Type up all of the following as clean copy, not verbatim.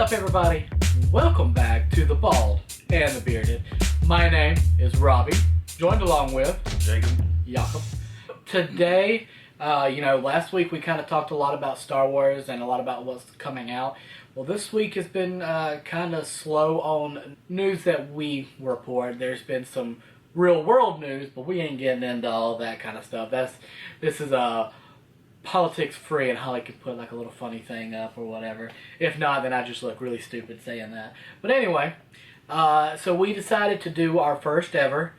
up, everybody? Welcome back to The Bald and the Bearded. My name is Robbie, joined along with Jacob. Today, last week we kind of talked a lot about Star Wars and a lot about what's coming out. Well, this week has been kind of slow on news that we report. There's been some real world news, but we ain't getting into all that kind of stuff. This is politics free, and Holly could put like a little funny thing up or whatever. If not, then I just look really stupid saying that. But anyway, so we decided to do our first ever,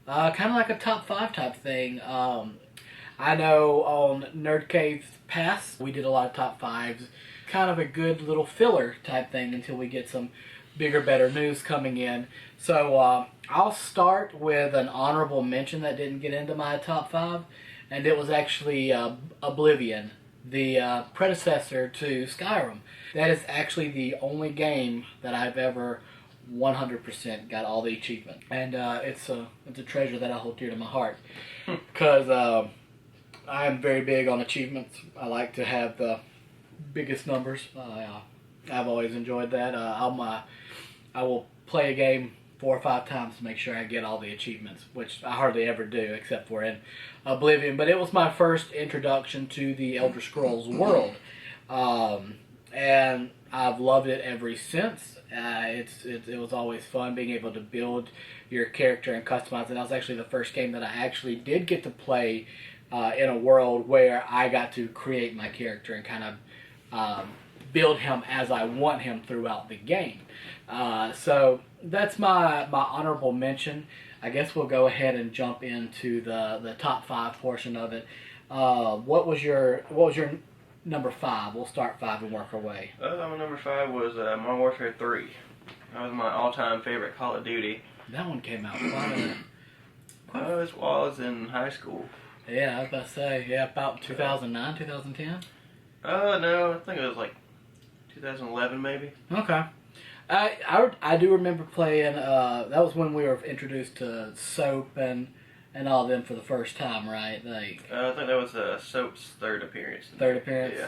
kind of like a top 5 type thing. I know on Nerd Cave's past, we did a lot of top 5s. Kind of a good little filler type thing until we get some bigger, better news coming in. So I'll start with an honorable mention that didn't get into my top 5. And it was actually Oblivion, the predecessor to Skyrim. That is actually the only game that I've ever 100% got all the achievements. And it's a treasure that I hold dear to my heart. Because I am very big on achievements. I like to have the biggest numbers. I've always enjoyed that. I will play a game 4 or 5 times to make sure I get all the achievements, which I hardly ever do except for in Oblivion. But it was my first introduction to the Elder Scrolls world, and I've loved it ever since. It was always fun being able to build your character and customize it. That was actually the first game that I actually did get to play in a world where I got to create my character and kind of build him as I want him throughout the game. So that's my honorable mention. I guess we'll go ahead and jump into the top 5 portion of it. What was your number 5? We'll start 5 and work our way. My number 5 was Modern Warfare 3. That was my all-time favorite Call of Duty. That one came out quite It was while I was in high school. Yeah, I was about to say, about 2009, 2010? No, I think it was like 2011 maybe. Okay. I do remember playing, that was when we were introduced to Soap and all of them for the first time, right? I think that was Soap's third appearance.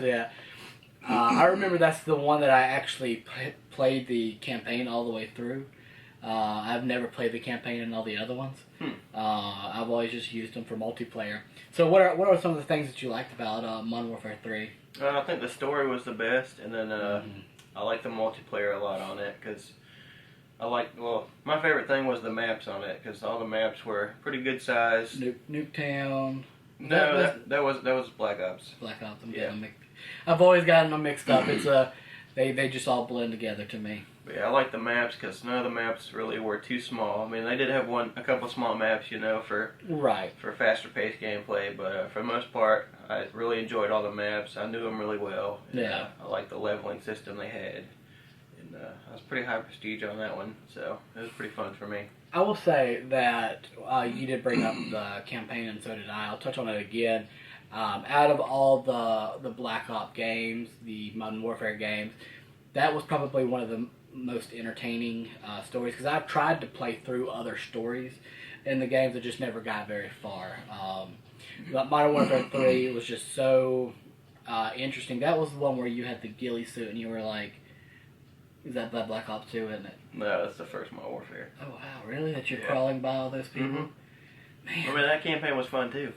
Yeah. I remember that's the one that I actually played the campaign all the way through. I've never played the campaign in all the other ones. I've always just used them for multiplayer. So what are some of the things that you liked about Modern Warfare 3? I think the story was the best, and then I like the multiplayer a lot on it because my favorite thing was the maps on it because all the maps were pretty good size. Nuketown. No, that was Black Ops. Black Ops. Yeah. I've always gotten them mixed up. It's they just all blend together to me. But yeah, I like the maps because none of the maps really were too small. I mean, they did have a couple small maps, for faster paced gameplay, but for the most part, I really enjoyed all the maps. I knew them really well. And, yeah. I liked the leveling system they had, and I was pretty high prestige on that one, so it was pretty fun for me. I will say that you did bring up the campaign, and so did I. I'll touch on it again. Out of all the Black Ops games, the Modern Warfare games, that was probably one of the most entertaining stories because I've tried to play through other stories in the games that just never got very far. Modern Warfare 3 was just so interesting. That was the one where you had the ghillie suit and you were like, is that Black Ops 2, isn't it? No, that's the first Modern Warfare. Oh wow, really? That you're crawling by all those people? Mm-hmm. Man. I mean, that campaign was fun too.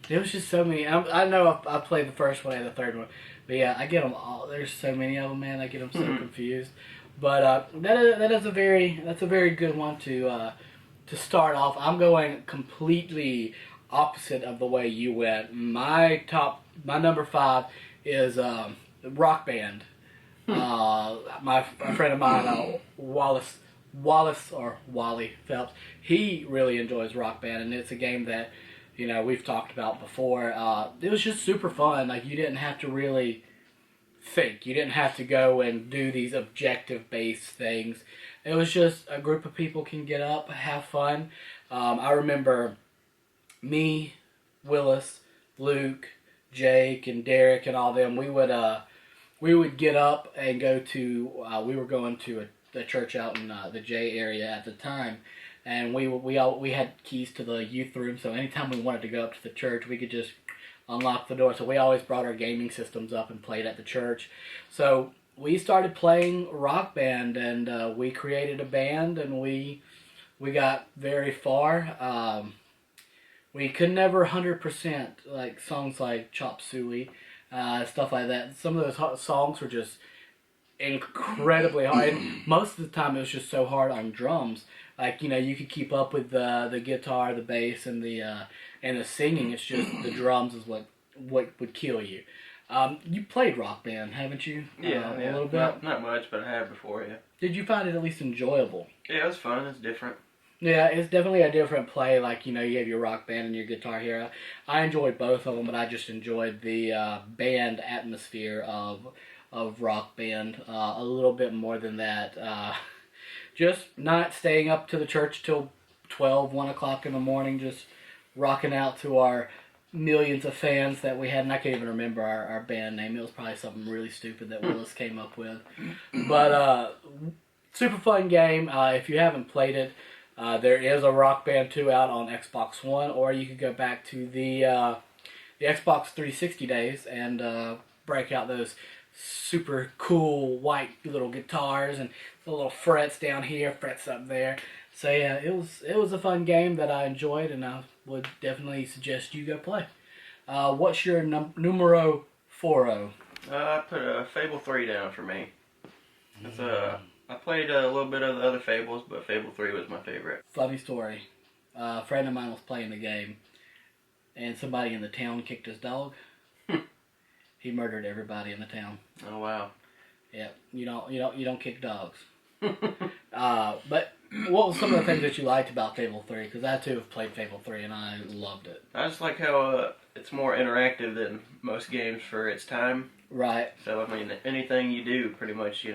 There was just so many. I know I played the first one and the third one, but yeah, I get them all. There's so many of them, man. I get them so confused. But that's a very good one to start off. I'm going completely opposite of the way you went. My number 5 is Rock Band. A friend of mine, Wallace or Wally Phelps, he really enjoys Rock Band, and it's a game that we've talked about before. It was just super fun. Like, you didn't have to really think. You didn't have to go and do these objective-based things. It was just a group of people can get up, have fun. I remember me, Willis, Luke, Jake, and Derek, and all them. We would get up and go to. We were going to a church out in the J area at the time, and we had keys to the youth room. So anytime we wanted to go up to the church, we could just unlock the door. So we always brought our gaming systems up and played at the church. So we started playing Rock Band, and we created a band, and we got very far. We could never 100% like songs like Chop Suey, stuff like that. Some of those songs were just incredibly hard. And most of the time, it was just so hard on drums. Like, you could keep up with the guitar, the bass, and the singing. It's just the drums is what would kill you. You played Rock Band, haven't you? Yeah, a little bit. Not much, but I have before. Yeah. Did you find it at least enjoyable? Yeah, it was fun. It's different. Yeah, it's definitely a different play. Like, you have your Rock Band and your Guitar Hero. I enjoyed both of them, but I just enjoyed the band atmosphere of Rock Band a little bit more than that. Just not staying up to the church till 12, 1 o'clock in the morning, just rocking out to our millions of fans that we had. And I can't even remember our band name. It was probably something really stupid that Willis came up with. But super fun game. If you haven't played it, there is a Rock Band 2 out on Xbox One, or you could go back to the Xbox 360 days and break out those super cool white little guitars and the little frets down here, frets up there. So yeah, it was a fun game that I enjoyed, and I would definitely suggest you go play. What's your numero 40? I put Fable 3 down for me. It's I played a little bit of the other Fables, but Fable 3 was my favorite. Funny story. A friend of mine was playing the game, and somebody in the town kicked his dog. He murdered everybody in the town. Oh wow. Yeah, you don't kick dogs. But what was some of the things that you liked about Fable 3? Because I too have played Fable 3 and I loved it. I just like how it's more interactive than most games for its time. Right. So I mean, anything you do pretty much,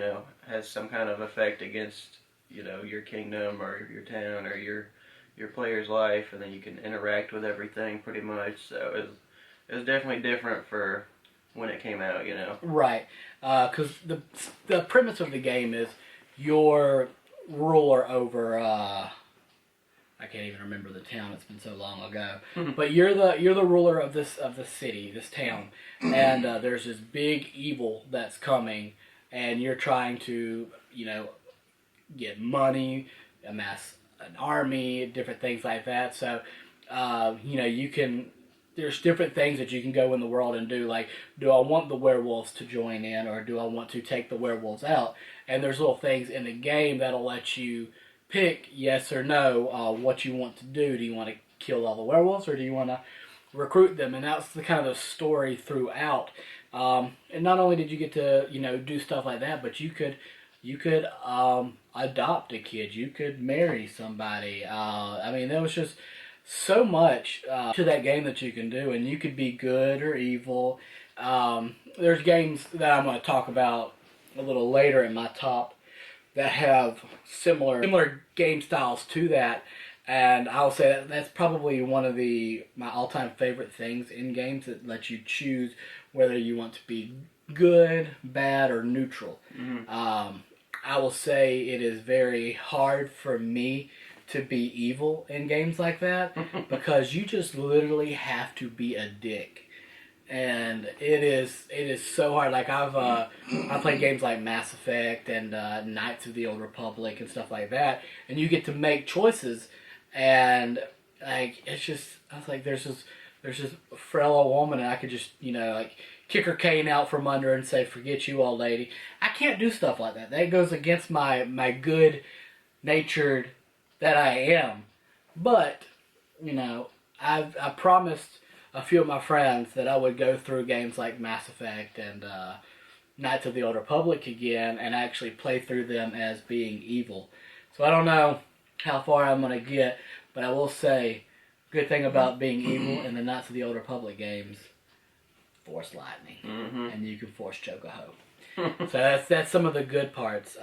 has some kind of effect against, your kingdom or your town or your player's life, and then you can interact with everything pretty much. So it was definitely different for when it came out, Right. Because the premise of the game is you're ruler over I can't even remember the town, it's been so long ago, but you're the ruler of this city, this town, and there's this big evil that's coming, and you're trying to get money, amass an army, different things like that. So you can, there's different things that you can go in the world and do, like, do I want the werewolves to join in, or do I want to take the werewolves out? And there's little things in the game that'll let you pick yes or no what you want to do. Do you want to kill all the werewolves, or do you want to recruit them? And that's the kind of the story throughout. And not only did you get to do stuff like that, but you could adopt a kid. You could marry somebody. I mean, there was just so much to that game that you can do, and you could be good or evil. There's games that I'm going to talk about a little later in my top that have similar game styles to that, and I'll say that's probably one of my all-time favorite things in games, that lets you choose whether you want to be good, bad, or neutral. Mm-hmm. I will say it is very hard for me to be evil in games like that because you just literally have to be a dick. And it is so hard. Like I played games like Mass Effect and Knights of the Old Republic and stuff like that, and you get to make choices, and like it's just, I was like, there's this frail old woman, and I could just like kick her cane out from under and say, "Forget you, old lady." I can't do stuff like that. That goes against my good natured that I am. But I promised a few of my friends that I would go through games like Mass Effect and Knights of the Old Republic again and actually play through them as being evil. So I don't know how far I'm going to get, but I will say, good thing about being evil in the Knights of the Old Republic games, force lightning, and you can force Chocoho. So that's some of the good parts.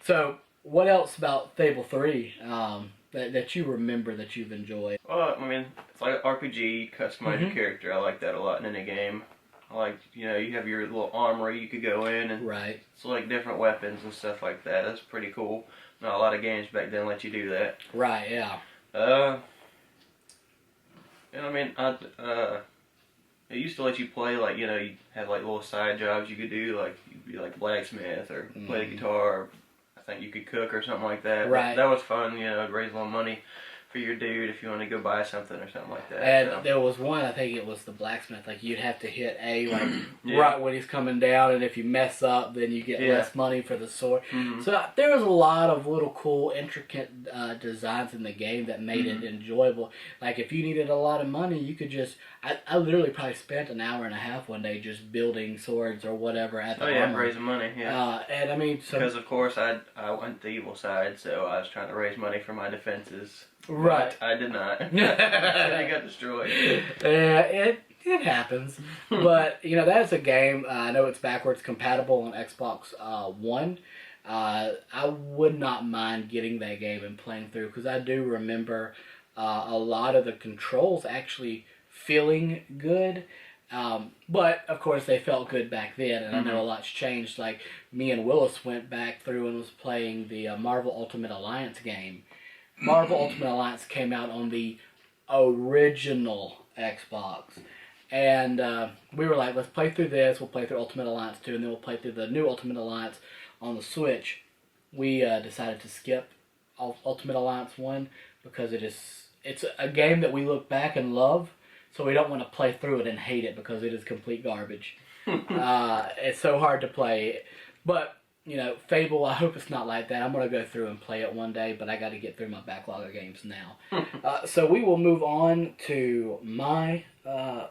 So what else about Fable 3 that you remember that you've enjoyed? Well, I mean, it's like an RPG, customize your character. I like that a lot in any game. I like, you have your little armory you could go in and select different weapons and stuff like that. That's pretty cool. Not a lot of games back then let you do that. Right, yeah. And I mean, it used to let you play, like, you had like little side jobs you could do, like you be like blacksmith or play the guitar. Or I think you could cook or something like that. Right. That was fun, raise a little money for your dude if you want to go buy something or something like that. And there was one, I think it was the blacksmith, like you'd have to hit A right when he's coming down, and if you mess up, then you get less money for the sword. Mm-hmm. So there was a lot of little cool, intricate designs in the game that made it enjoyable. Like if you needed a lot of money, you could just, I literally probably spent an hour and a half one day just building swords or whatever at the armor. Raising money, and I mean, because of course I went the evil side, so I was trying to raise money for my defenses. Right. But I did not. I got destroyed. It happens. But, that is a game. I know it's backwards compatible on Xbox One. I would not mind getting that game and playing through, because I do remember a lot of the controls actually feeling good. But, of course, they felt good back then, and I know a lot's changed. Like, me and Willis went back through and was playing the Marvel Ultimate Alliance game. Marvel Ultimate Alliance came out on the original Xbox. And we were like, let's play through this, we'll play through Ultimate Alliance 2, and then we'll play through the new Ultimate Alliance on the Switch. We decided to skip Ultimate Alliance 1 because it's a game that we look back and love, so we don't want to play through it and hate it because it is complete garbage. It's so hard to play. But Fable, I hope it's not like that. I'm going to go through and play it one day, but I got to get through my backlog of games now. So we will move on to my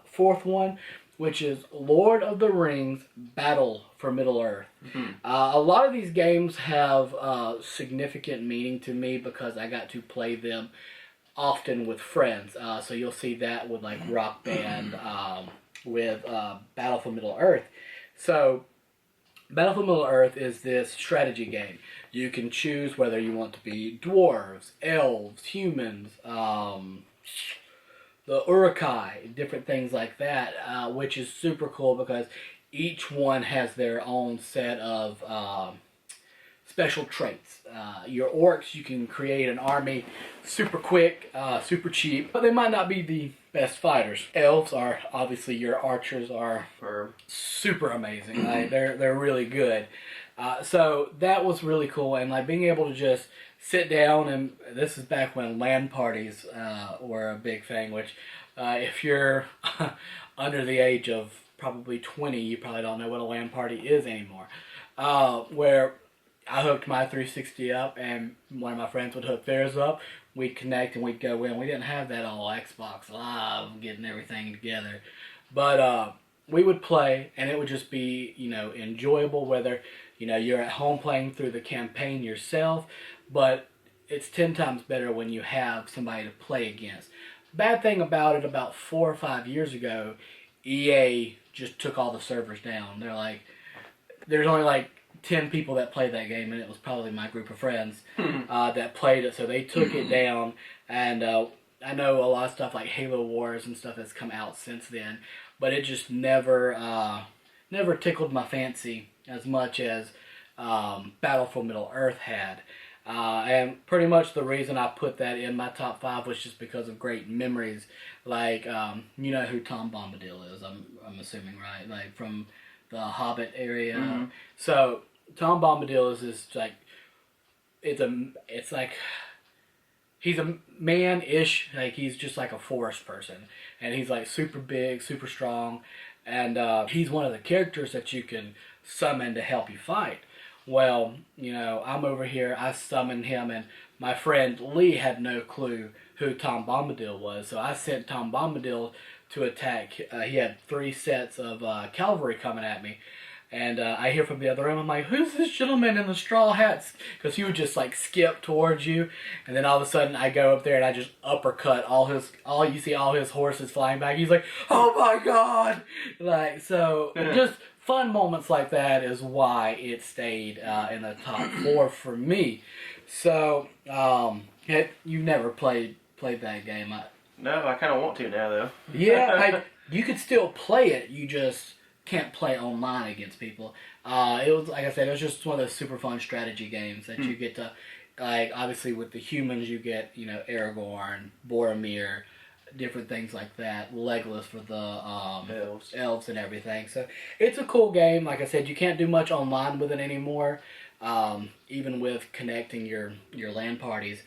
fourth one, which is Lord of the Rings Battle for Middle-earth. A lot of these games have significant meaning to me because I got to play them often with friends. So you'll see that with like Rock Band, with Battle for Middle-earth. So Battle for Middle-earth is this strategy game. You can choose whether you want to be dwarves, elves, humans, the Uruk-hai, different things like that, which is super cool because each one has their own set of special traits. Your orcs, you can create an army super quick, super cheap, but they might not be the best fighters. Elves are, obviously, your archers are super amazing. Like, they're really good. So that was really cool, and like being able to just sit down, and this is back when LAN parties were a big thing, which if you're under the age of probably 20, you probably don't know what a LAN party is anymore. Where I hooked my 360 up, and one of my friends would hook theirs up. We'd connect and we'd go in. We didn't have that all Xbox Live, getting everything together. But we would play, and it would just be, enjoyable, whether, you're at home playing through the campaign yourself. But it's 10 times better when you have somebody to play against. Bad thing about it, about 4 or 5 years ago, EA just took all the servers down. They're like, there's only like 10 people that played that game, and it was probably my group of friends that played it, so they took it down. And I know a lot of stuff like Halo Wars and stuff has come out since then, but it just never tickled my fancy as much as Battle for Middle-earth had. And pretty much the reason I put that in my top 5 was just because of great memories. Like, you know who Tom Bombadil is, I'm assuming, right? Like, from the Hobbit area. So Tom Bombadil is this, like, it's like, he's a man-ish, like he's just like a forest person. And he's like super big, super strong. And he's one of the characters that you can summon to help you fight. Well, I'm over here, I summoned him, and my friend Lee had no clue who Tom Bombadil was. So I sent Tom Bombadil to attack. He had 3 sets of cavalry coming at me. And I hear from the other room, I'm like, who's this gentleman in the straw hats? Because he would just like skip towards you. And then all of a sudden I go up there and I just uppercut you see all his horses flying back. He's like, oh my God. Like, so just fun moments like that is why it stayed in the top 4 for me. So, you've never played that game. No, I kind of want to now, though. Yeah, you could still play it. You just can't play online against people. It was, like I said, it was just one of those super fun strategy games that you get to, like, obviously with the humans you get, Aragorn, Boromir, different things like that. Legolas for the elves and everything. So it's a cool game. Like I said, you can't do much online with it anymore. Even with connecting your LAN parties,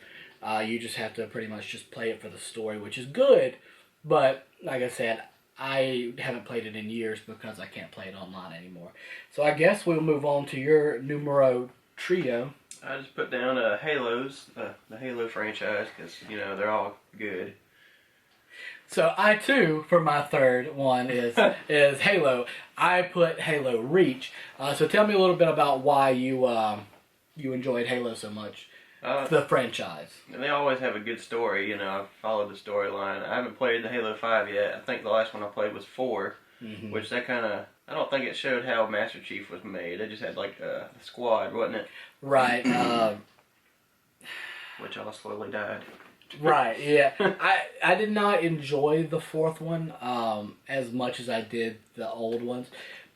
you just have to pretty much just play it for the story, which is good. But like I said, I haven't played it in years because I can't play it online anymore. So I guess we'll move on to your numero trio. I just put down Halos, the Halo franchise, because, they're all good. So I too, for my third one is Halo. I put Halo Reach. So tell me a little bit about why you enjoyed Halo so much, the franchise. And they always have a good story. I've followed the storyline. I haven't played the Halo 5 yet. I think the last one I played was 4, which that kind of, I don't think it showed how Master Chief was made. They just had like a squad, wasn't it? Right. Which all slowly died. Right, yeah. I did not enjoy the fourth one as much as I did the old ones.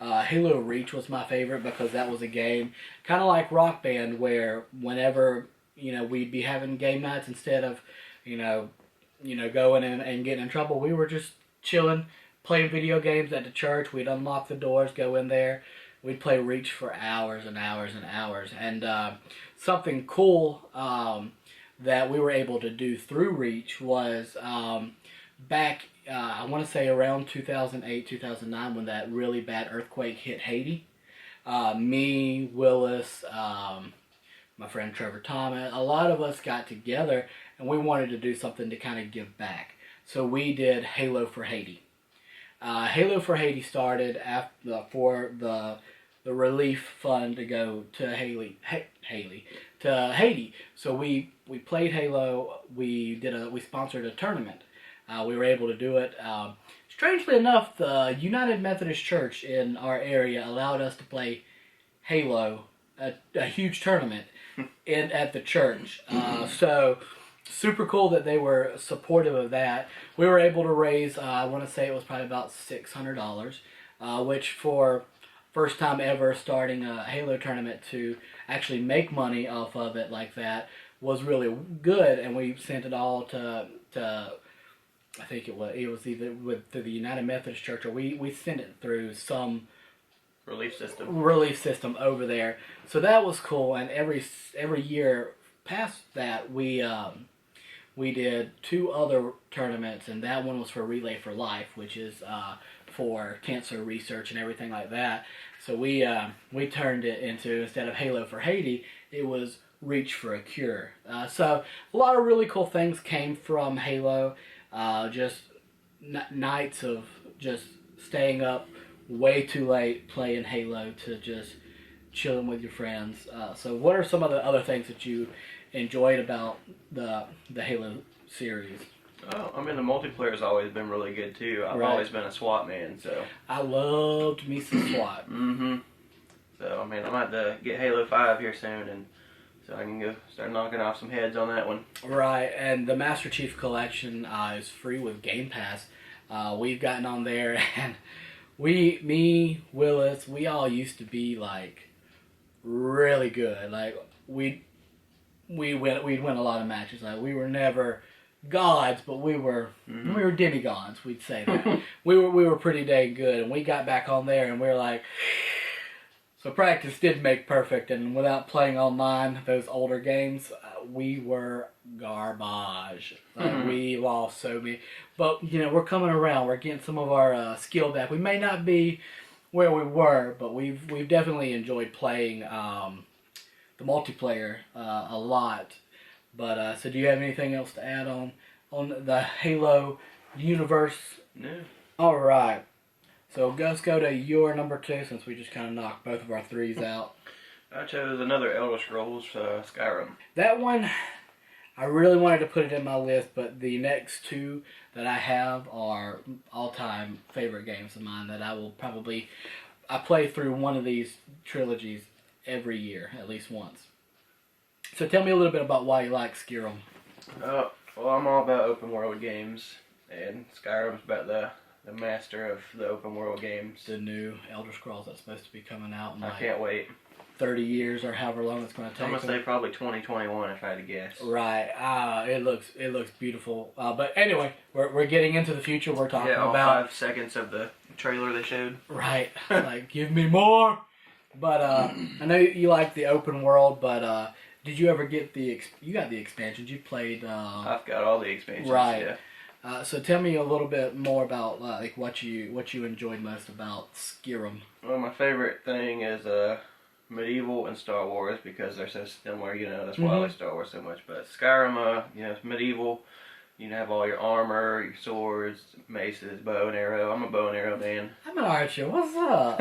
Halo Reach was my favorite because that was a game kind of like Rock Band, where whenever we'd be having game nights, instead of going and getting in trouble, we were just chilling, playing video games at the church. We'd unlock the doors, go in there. We'd play Reach for hours and hours and hours. And something cool that we were able to do through Reach was back, I want to say around 2008, 2009, when that really bad earthquake hit Haiti. Me, Willis, my friend Trevor Thomas, a lot of us got together and we wanted to do something to kind of give back. So we did Halo for Haiti. Halo for Haiti started after for the relief fund to go to Haiti. So we played Halo. We sponsored a tournament. We were able to do it. Strangely enough, the United Methodist Church in our area allowed us to play Halo, a huge tournament at the church. So super cool that they were supportive of that. We were able to raise, I want to say it was probably about $600, which for first time ever starting a Halo tournament to actually make money off of it like that was really good. And we sent it all to I think it was either through the United Methodist Church, or we sent it through some relief system over there. So that was cool. And every year past that, we did 2 other tournaments, and that one was for Relay for Life, which is for cancer research and everything like that. So we turned it into, instead of Halo for Haiti, it was Reach for a Cure. So a lot of really cool things came from Halo. Just nights of just staying up way too late playing Halo to just chilling with your friends. So what are some of the other things that you enjoyed about the Halo series? Oh, I mean, the multiplayer's always been really good too. I've always been a SWAT man, so I loved me some SWAT. So I mean, I might have to get Halo 5 here soon, and so I can go start knocking off some heads on that one. Right, and the Master Chief Collection is free with Game Pass. We've gotten on there, and me, Willis, we all used to be like really good. Like we'd win a lot of matches. Like we were never gods, but we were demigods. We'd say that we were pretty dang good, and we got back on there, and we were like. So practice did make perfect, and without playing online, those older games, we were garbage. Like, we lost so many. But, we're coming around. We're getting some of our skill back. We may not be where we were, but we've definitely enjoyed playing the multiplayer a lot. But, so do you have anything else to add on the Halo universe? No. All right. So let's go to your number 2, since we just kind of knocked both of our 3s out. I chose another Elder Scrolls, Skyrim. That one, I really wanted to put it in my list, but the next 2 that I have are all-time favorite games of mine that I play through one of these trilogies every year, at least once. So tell me a little bit about why you like Skyrim. Well, I'm all about open world games, and Skyrim's about the master of the open world games. The new Elder Scrolls that's supposed to be coming out in I can't wait. 30 years or however long it's going to take. I'm going to say probably 2021 if I had to guess. Right. It looks beautiful. But anyway, we're getting into the future. We're talking all about 5 seconds of the trailer they showed. Right. Like, give me more. But I know you like the open world, but did you ever get you got the expansions? You played... I've got all the expansions, right. Yeah. So tell me a little bit more about like what you enjoyed most about Skyrim. Well, my favorite thing is medieval and Star Wars because they're so similar. That's why I like Star Wars so much. But Skyrim, it's medieval. You have all your armor, your swords, maces, bow and arrow. I'm a bow and arrow man. I'm an archer. What's up?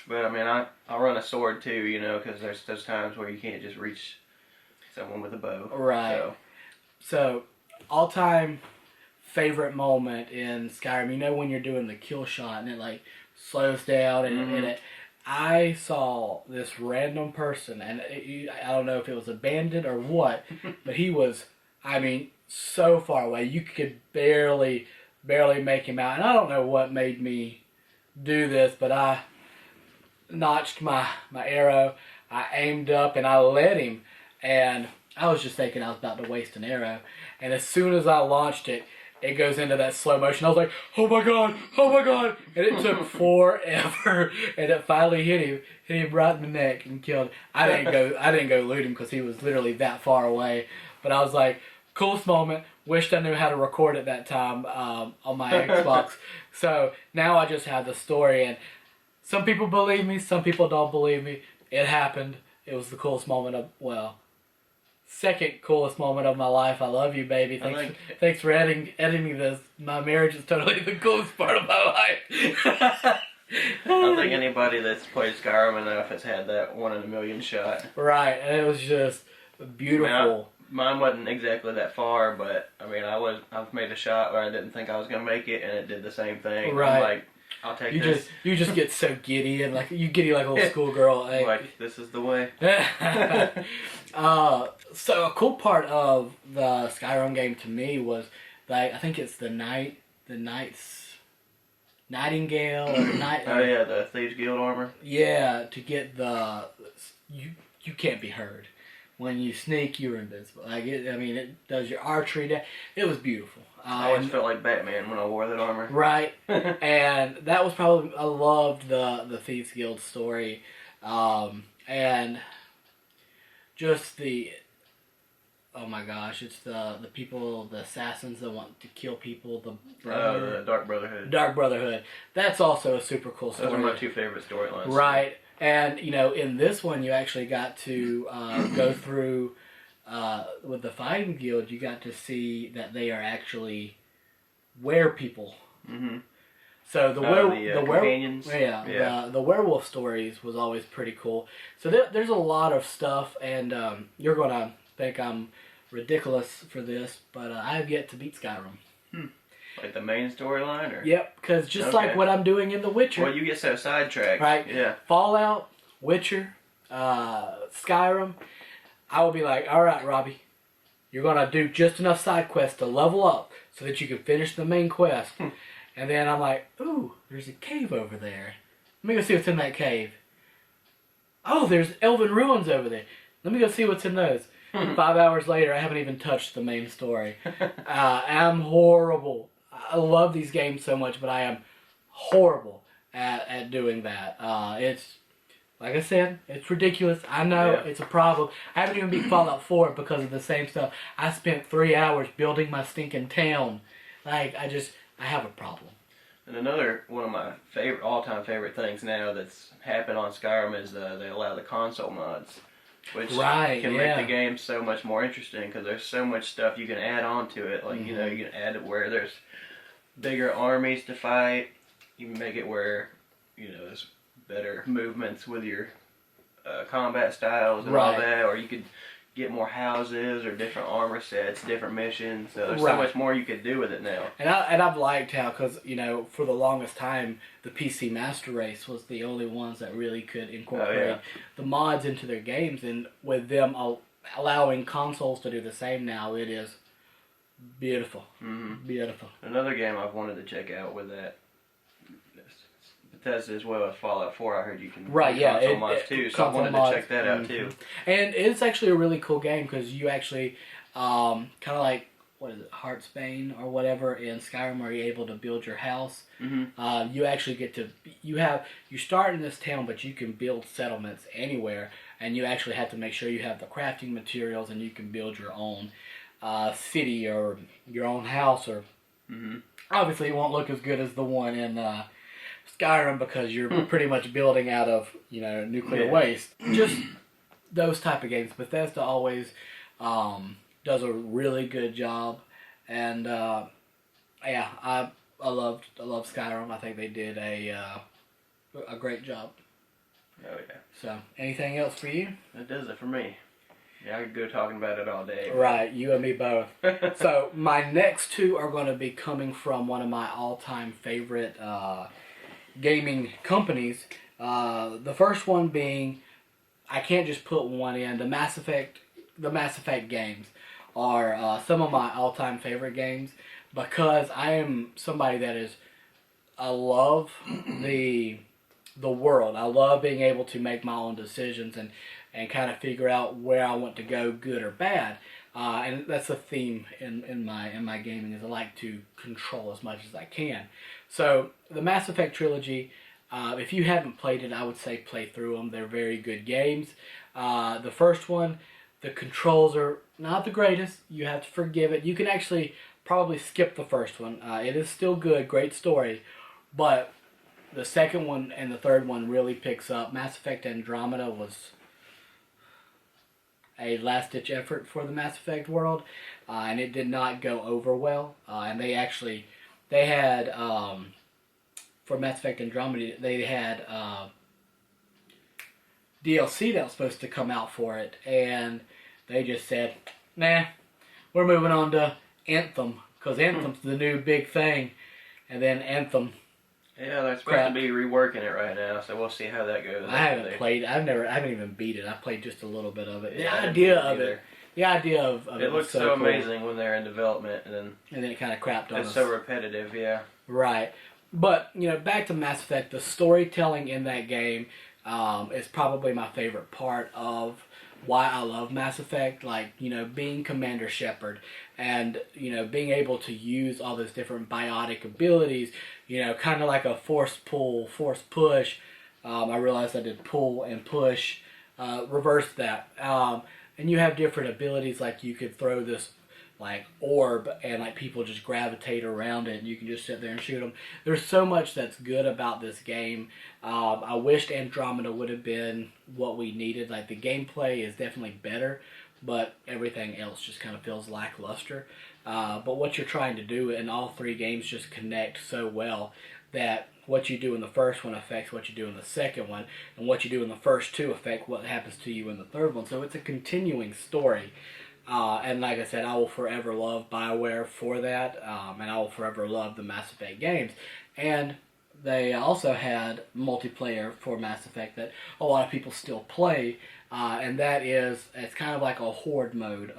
But I mean, I run a sword too. Because there's those times where you can't just reach someone with a bow. Right. So all-time favorite moment in Skyrim, when you're doing the kill shot and it like slows down and I saw this random person and I don't know if it was a bandit or what, but he was, so far away you could barely make him out, and I don't know what made me do this, but I notched my arrow, I aimed up and I let him, and I was just thinking I was about to waste an arrow, and as soon as I launched it, it goes into that slow motion. I was like, oh my god, and it took forever, and it finally hit him right in the neck and killed him. I didn't go loot him because he was literally that far away, but I was like, coolest moment. Wished I knew how to record at that time on my Xbox. So now I just have the story, and some people believe me, some people don't believe me. It happened. It was the coolest moment second coolest moment of my life. I love you, baby. Thanks for editing this. My marriage is totally the coolest part of my life. I don't think anybody that's played Skyrim enough has had that 1 in a million shot. Right, and it was just beautiful. Mine wasn't exactly that far, but I've made a shot where I didn't think I was gonna make it, and it did the same thing. Right. I'm like, I'll take this. You just get so giddy and like you giddy like a little schoolgirl. Like this is the way. So a cool part of the Skyrim game to me was like I think it's the knight's nightingale or night. Oh yeah, the Thieves Guild armor. Yeah, to get you can't be heard. When you sneak, you're invincible. It does your archery. It was beautiful. I always felt like Batman when I wore that armor. Right, and that was probably I loved the Thieves Guild story, and just oh my gosh, it's the people, the assassins that want to kill people. The Dark Brotherhood. Dark Brotherhood. That's also a super cool story. Those are my 2 favorite storylines. Right. And, in this one, you actually got to go through, with the Fighting Guild, you got to see that they are actually were-people. Mm-hmm. So the companions. The werewolf stories was always pretty cool. So there's a lot of stuff, and you're going to think I'm ridiculous for this, but I have yet to beat Skyrim. Like the main storyline? Or? Yep, because like what I'm doing in The Witcher. Well, you get so sidetracked. Right? Yeah. Fallout, Witcher, Skyrim, I will be like, alright, Robbie, you're going to do just enough side quests to level up so that you can finish the main quest. And then I'm like, ooh, there's a cave over there. Let me go see what's in that cave. Oh, there's elven ruins over there. Let me go see what's in those. 5 hours later, I haven't even touched the main story. I'm horrible. I love these games so much, but I am horrible at doing that. It's, like I said, it's ridiculous. I know it's a problem. I haven't even beat Fallout 4 because of the same stuff. I spent 3 hours building my stinking town. Like, I have a problem. And another one of my all-time favorite things now that's happened on Skyrim is they allow the console mods. Which can make the game so much more interesting because there's so much stuff you can add on to it. Like, you can add it where there's bigger armies to fight. You can make it where, there's better movements with your combat styles and all that. Or you could get more houses or different armor sets, different missions. So there's so much more you could do with it now. And I've liked how, because, for the longest time, the PC Master Race was the only ones that really could incorporate the mods into their games. And with them allowing consoles to do the same now, it is beautiful. Mm-hmm. Beautiful. Another game I've wanted to check out with that Bethesda as well as Fallout 4. I heard you can right, do yeah, console mods too, so I wanted to check that out too. And it's actually a really cool game because you actually kind of like what is it, Heartsbane or whatever in Skyrim, where you're able to build your house. Mm-hmm. You actually get to you start in this town, but you can build settlements anywhere, and you actually have to make sure you have the crafting materials, and you can build your own city or your own house. Or obviously, it won't look as good as the one in Skyrim because you're pretty much building out of nuclear waste. Just those type of games. Bethesda always does a really good job, and yeah, I love Skyrim. I think they did a great job. Oh yeah. So, anything else for you? That does it for me. Yeah, I could go talking about it all day. Right, you and me both. So, my next two are going to be coming from one of my all-time favorite gaming companies. The first one being, I can't just put one in. The Mass Effect games are some of my all-time favorite games because I am somebody I love the world. I love being able to make my own decisions and kind of figure out where I want to go, good or bad. And that's a theme in my gaming, is I like to control as much as I can. So the Mass Effect trilogy, if you haven't played it, I would say play through them. They're very good games. The first one, the controls are not the greatest. You have to forgive it. You can actually probably skip the first one. It is still good, great story, but the second one and the third one really picks up. Mass Effect Andromeda was a last-ditch effort for the Mass Effect world, and it did not go over well. And they had for Mass Effect Andromeda, they had DLC that was supposed to come out for it, and they just said, nah, we're moving on to Anthem, because Anthem's the new big thing, and then Anthem. Yeah, they're supposed to be reworking it right now, so we'll see how that goes. I haven't played. I haven't even beat it. I played just a little bit of it. Yeah, the idea of it looks so cool. Amazing when they're in development, and then it kind of crapped on us. It's so repetitive, yeah. Right, but back to Mass Effect. The storytelling in that game is probably my favorite part of why I love Mass Effect. Like, being Commander Shepard and, being able to use all those different biotic abilities, kind of like a force pull, force push. I realized I did pull and push, reverse that. And you have different abilities, like you could throw this like orb and like people just gravitate around it and you can just sit there and shoot them. There's so much that's good about this game. I wished Andromeda would have been what we needed. Like, the gameplay is definitely better, but everything else just kind of feels lackluster. But what you're trying to do in all three games just connect so well that what you do in the first one affects what you do in the second one, and what you do in the first two affect what happens to you in the third one. So it's a continuing story. And like I said, I will forever love BioWare for that, and I will forever love the Mass Effect games. And they also had multiplayer for Mass Effect that a lot of people still play, and it's kind of like a horde mode,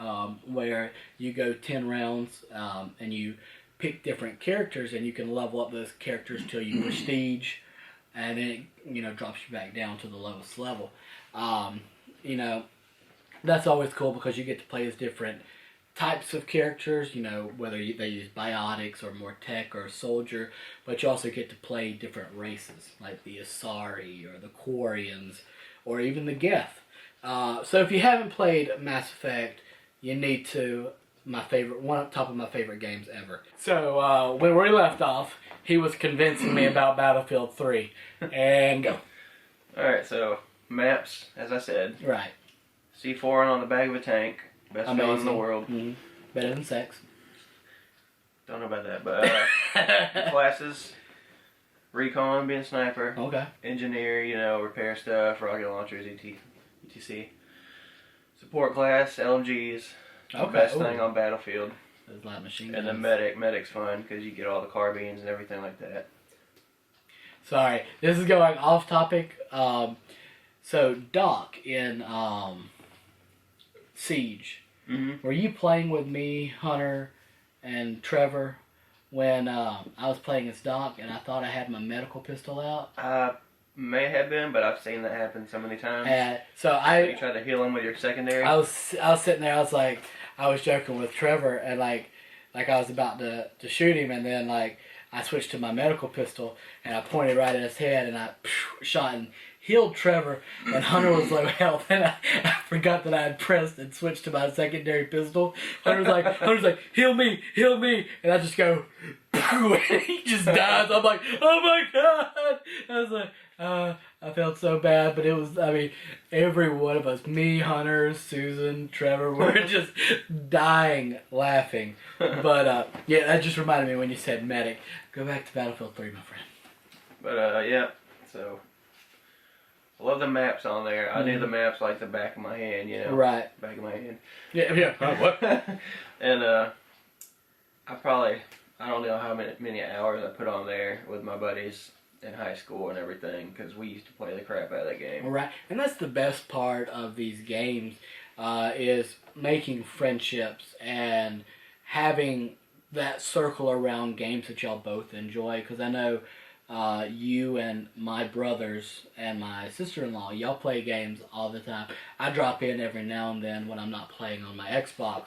where you go 10 rounds, and you pick different characters, and you can level up those characters till you prestige, and then it drops you back down to the lowest level. That's always cool because you get to play as different types of characters, whether they use biotics or more tech or soldier, but you also get to play different races, like the Asari or the Quarians or even the Geth. So if you haven't played Mass Effect, you need to. One on top of my favorite games ever. So when we left off, he was convincing me about Battlefield 3. And go. Alright, so maps, as I said. Right. C4 on the back of a tank. Best feeling in the world. Mm-hmm. Better than sex. Don't know about that, but classes. Recon, being a sniper. Okay. Engineer, repair stuff, rocket launchers, etc. Support class, LMGs. Okay. The best thing on Battlefield. Those light machine guns. And the medic. Medic's fun because you get all the carbines and everything like that. Sorry, this is going off topic. So Doc in Siege, were you playing with me, Hunter, and Trevor when I was playing as Doc and I thought I had my medical pistol out? May have been, but I've seen that happen so many times. So you tried to heal him with your secondary? I was sitting there, I was joking with Trevor, and like I was about to shoot him, and then like I switched to my medical pistol, and I pointed right at his head, and I shot and healed Trevor, and Hunter was low health, and I forgot that I had pressed and switched to my secondary pistol. Hunter's like, heal me, and I just go, and he just dies. I'm like, oh my God! I was like, I felt so bad, but it was, I mean, every one of us, me, Hunter, Susan, Trevor, were just dying laughing. But yeah, that just reminded me when you said medic. Go back to Battlefield 3, my friend. But yeah, so I love the maps on there. I knew the maps like the back of my hand, you know. Right. Back of my hand. Yeah. What? And I don't know how many hours I put on there with my buddies in high school and everything, because we used to play the crap out of that game. Right, and that's the best part of these games, is making friendships and having that circle around games that y'all both enjoy. Because I know you and my brothers and my sister-in-law, y'all play games all the time. I drop in every now and then when I'm not playing on my Xbox.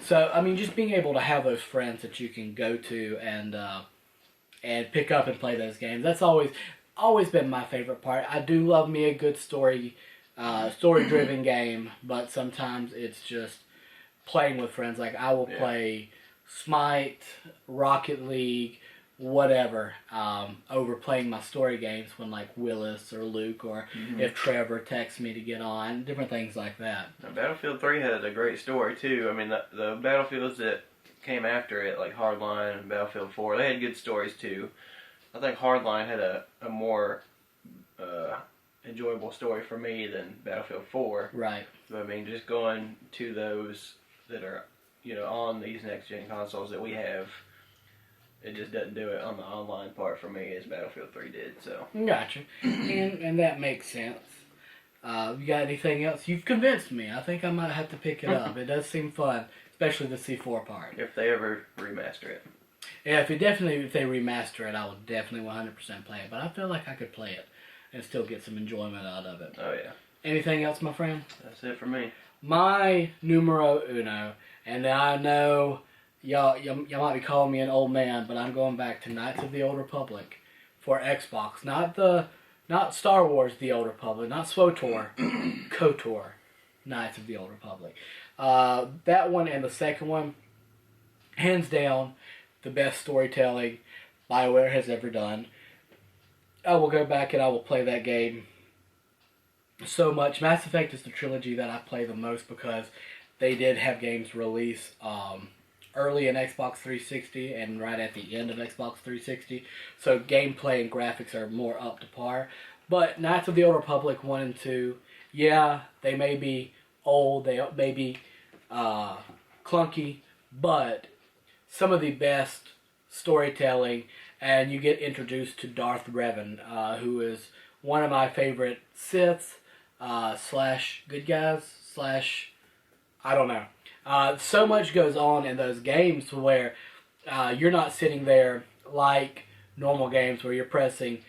So, I mean, just being able to have those friends that you can go to and pick up and play those games. That's always been my favorite part. I do love me a good story-driven game, but sometimes it's just playing with friends. Like, I will play Smite, Rocket League, whatever, over playing my story games when, like, Willis or Luke or if Trevor texts me to get on, different things like that. Now, Battlefield 3 had a great story, too. I mean, the Battlefields that came after it, like Hardline and Battlefield 4, they had good stories too. I think Hardline had a more enjoyable story for me than Battlefield 4. Right. So, I mean, just going to those that are, you know, on these next-gen consoles that we have, it just doesn't do it on the online part for me as Battlefield 3 did, so. Gotcha. And that makes sense. You got anything else? You've convinced me. I think I might have to pick it up. It does seem fun. Especially the C4 part. If they ever remaster it. Yeah, if they remaster it, I will definitely 100% play it. But I feel like I could play it and still get some enjoyment out of it. Oh, yeah. Anything else, my friend? That's it for me. My numero uno, and I know y'all might be calling me an old man, but I'm going back to Knights of the Old Republic for Xbox. Not Star Wars The Old Republic, not SWTOR, KOTOR, Knights of the Old Republic. That one and the second one, hands down, the best storytelling BioWare has ever done. I will go back and I will play that game so much. Mass Effect is the trilogy that I play the most because they did have games release early in Xbox 360 and right at the end of Xbox 360. So gameplay and graphics are more up to par. But Knights of the Old Republic 1 and 2, yeah, they may be old, they may be clunky, but some of the best storytelling, and you get introduced to Darth Revan, who is one of my favorite Siths, slash good guys, slash, I don't know. So much goes on in those games where you're not sitting there like normal games where you're pressing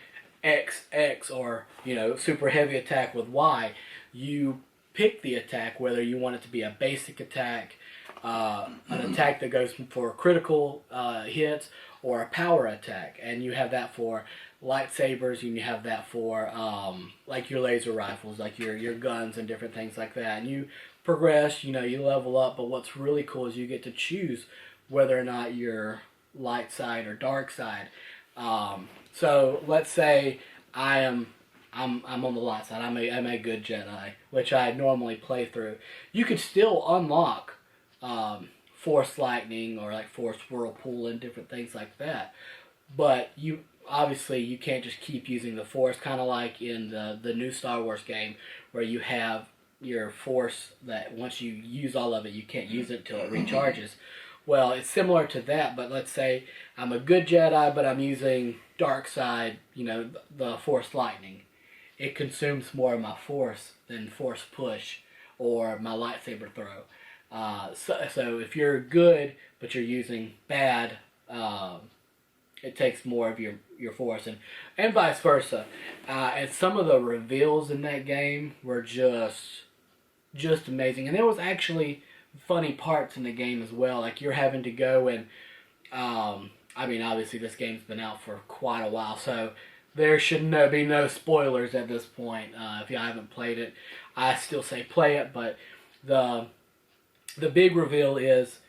X, or, you know, super heavy attack with Y. You pick the attack, whether you want it to be a basic attack, an attack that goes for critical hits, or a power attack. And you have that for lightsabers, and you have that for like your laser rifles, like your guns and different things like that. And you progress, you know, you level up, but what's really cool is you get to choose whether or not you're light side or dark side. So let's say I'm on the light side. I'm a good Jedi, which I normally play through. You could still unlock Force Lightning or like Force Whirlpool and different things like that. But you can't just keep using the Force, kind of like in the new Star Wars game where you have your Force that once you use all of it, you can't use it until it recharges. Well, it's similar to that, but let's say I'm a good Jedi, but I'm using dark side, you know, the Force Lightning. It consumes more of my Force than Force Push or my lightsaber throw. So if you're good, but you're using bad it takes more of your force, and vice versa. And some of the reveals in that game were just amazing. And there was actually funny parts in the game as well. Like you're having to go and, I mean, obviously this game's been out for quite a while, so there should be no spoilers at this point. If you haven't played it, I still say play it. But the big reveal is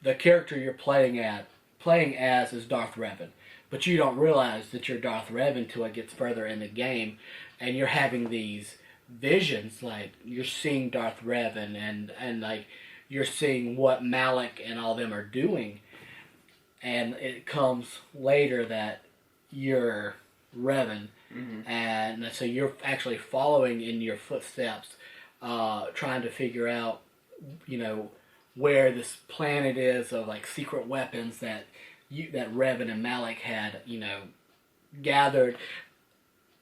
the character you're playing as is Darth Revan. But you don't realize that you're Darth Revan until it gets further in the game, and you're having these visions, like you're seeing Darth Revan and like you're seeing what Malak and all them are doing, and it comes later that you're Revan, and so you're actually following in your footsteps, trying to figure out, where this planet is of like secret weapons that Revan and Malak had, gathered.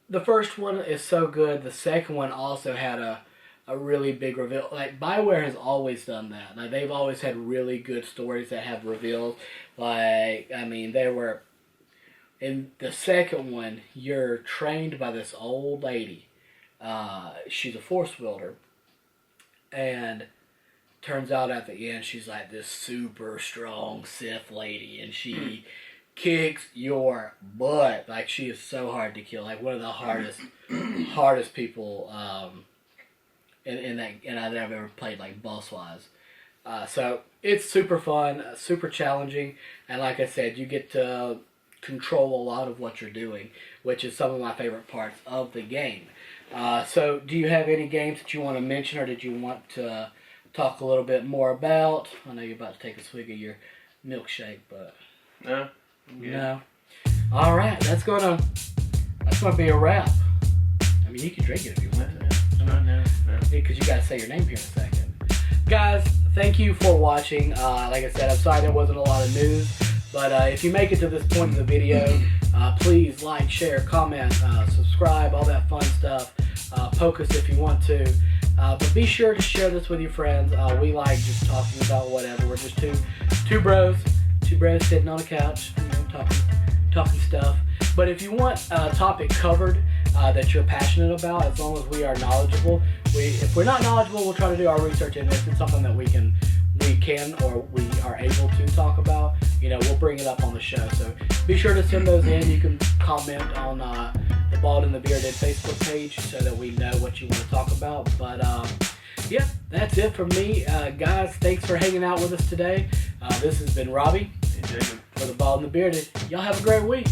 The first one is so good. The second one also had a really big reveal. Like BioWare has always done that. Like they've always had really good stories that have reveals. Like they were in the second one. You're trained by this old lady. She's a force wielder, and turns out at the end she's like this super strong Sith lady, and she kicks your butt. Like she is so hard to kill. Like one of the hardest people in that I've ever played, like boss wise. So it's super fun, super challenging, and like I said, you get to control a lot of what you're doing, which is some of my favorite parts of the game. So do you have any games that you want to mention, or did you want to talk a little bit more about? I know you're about to take a swig of your milkshake, but no. No. All right, that's gonna be a wrap. I mean, you can drink it if you want to. No. Because you gotta say your name here in a second. Guys, thank you for watching. Like I said, I'm sorry there wasn't a lot of news, but if you make it to this point in the video, please like, share, comment, subscribe, all that fun stuff. Poke us if you want to. But be sure to share this with your friends. We like just talking about whatever. We're just two bros sitting on a couch, talking stuff. But if you want a topic covered that you're passionate about, as long as we are knowledgeable, if we're not knowledgeable, we'll try to do our research, and if it's something that we can or we are able to talk about, we'll bring it up on the show. So be sure to send those in. You can comment on the Bald and the Bearded Facebook page so that we know what you want to talk about. But yeah, that's it from me. Guys, thanks for hanging out with us today. This has been Robbie and Jacob for the Bald and the Bearded. Y'all have a great week.